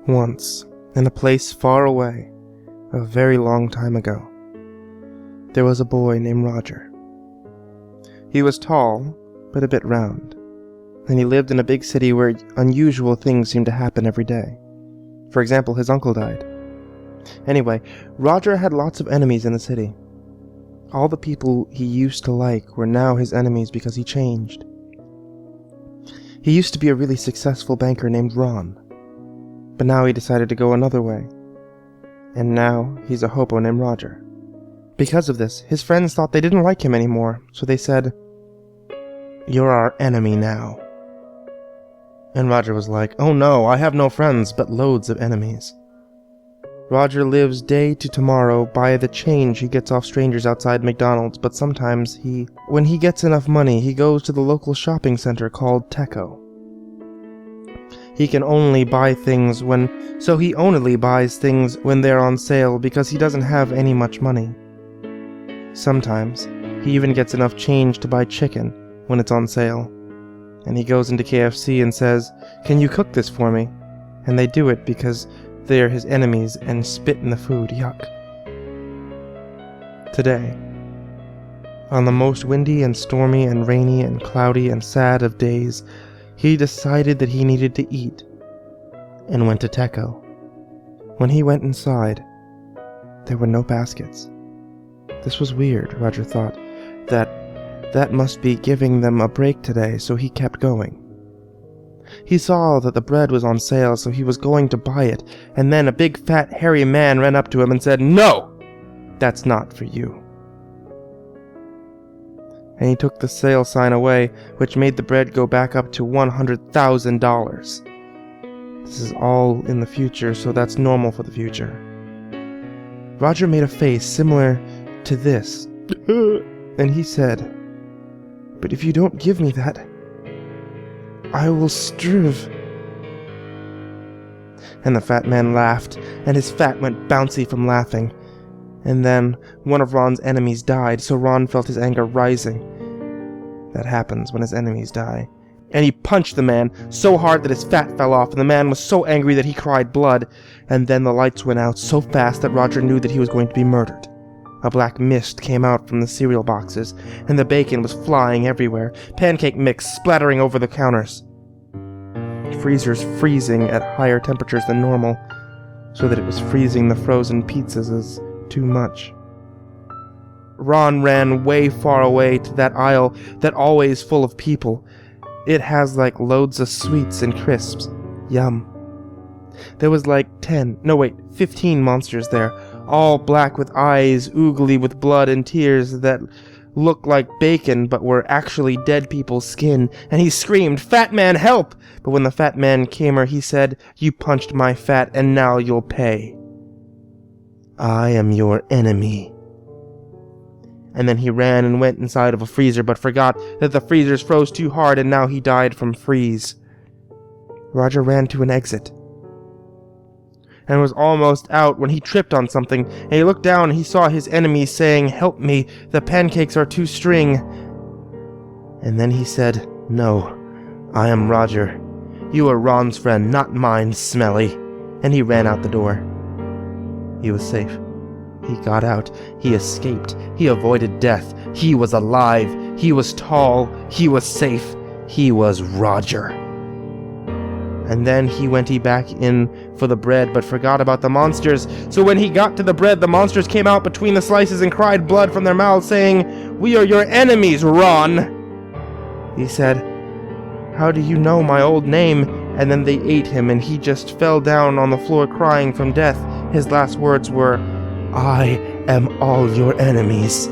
Once, in a place far away, a very long time ago, there was a boy named Roger. He was tall, but a bit round, and he lived in a big city where unusual things seemed to happen every day. For example, his uncle died. Anyway, Roger had lots of enemies in the city. All the people he used to like were now his enemies because he changed. He used to be a really successful banker named Ron, but now he decided to go another way. And now he's a hobo named Roger. Because of this, his friends thought they didn't like him anymore, so they said, "You're our enemy now." And Roger was like, "Oh no, I have no friends, but loads of enemies." Roger lives day to tomorrow by the change he gets off strangers outside McDonald's, but sometimes when he gets enough money, he goes to the local shopping center called Teco. He only buys things when they're on sale because he doesn't have any much money. Sometimes, he even gets enough change to buy chicken when it's on sale. And he goes into KFC and says, "Can you cook this for me?" And they do it because they're his enemies and spit in the food. Yuck. Today, on the most windy and stormy and rainy and cloudy and sad of days, he decided that he needed to eat and went to Teco. When he went inside, there were no baskets. This was weird, Roger thought. That must be giving them a break today, so he kept going. He saw that the bread was on sale, so he was going to buy it, and then a big fat hairy man ran up to him and said, "No! That's not for you." And he took the sale sign away, which made the bread go back up to $100,000. This is all in the future, so that's normal for the future. Roger made a face similar to this, and he said, "But if you don't give me that, I will starve." And the fat man laughed, and his fat went bouncy from laughing. And then one of Ron's enemies died, so Ron felt his anger rising. That happens when his enemies die. And he punched the man so hard that his fat fell off, and the man was so angry that he cried blood. And then the lights went out so fast that Roger knew that he was going to be murdered. A black mist came out from the cereal boxes, and the bacon was flying everywhere, pancake mix splattering over the counters. Freezers freezing at higher temperatures than normal, so that it was freezing the frozen pizzas as too much. Ron ran way far away to that aisle that always full of people. It has like loads of sweets and crisps. Yum. There was like 15 monsters there, all black with eyes, oogly with blood and tears that looked like bacon but were actually dead people's skin, and he screamed, "Fat man, help!" But when the fat man came he said, "You punched my fat and now you'll pay. I am your enemy." And then he ran and went inside of a freezer but forgot that the freezers froze too hard and now he died from freeze. Roger ran to an exit and was almost out when he tripped on something, and he looked down and he saw his enemy saying, "Help me, the pancakes are too string." And then he said, "No, I am Roger. You are Ron's friend, not mine, smelly." And he ran out the door. He was safe. He got out. He escaped. He avoided death. He was alive. He was tall. He was safe. He was Roger. And then he went back in for the bread, but forgot about the monsters. So when he got to the bread, the monsters came out between the slices and cried blood from their mouths, saying, "We are your enemies, Ron." He said, "How do you know my old name?" And then they ate him, and he just fell down on the floor crying from death. His last words were, "I am all your enemies."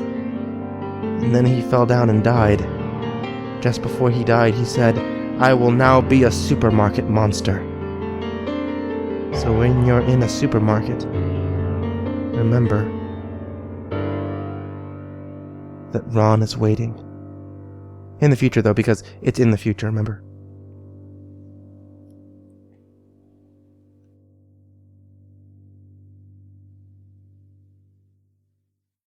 And then he fell down and died. Just before he died, he said, "I will now be a supermarket monster." So when you're in a supermarket, remember that Ron is waiting. In the future, though, because it's in the future, remember?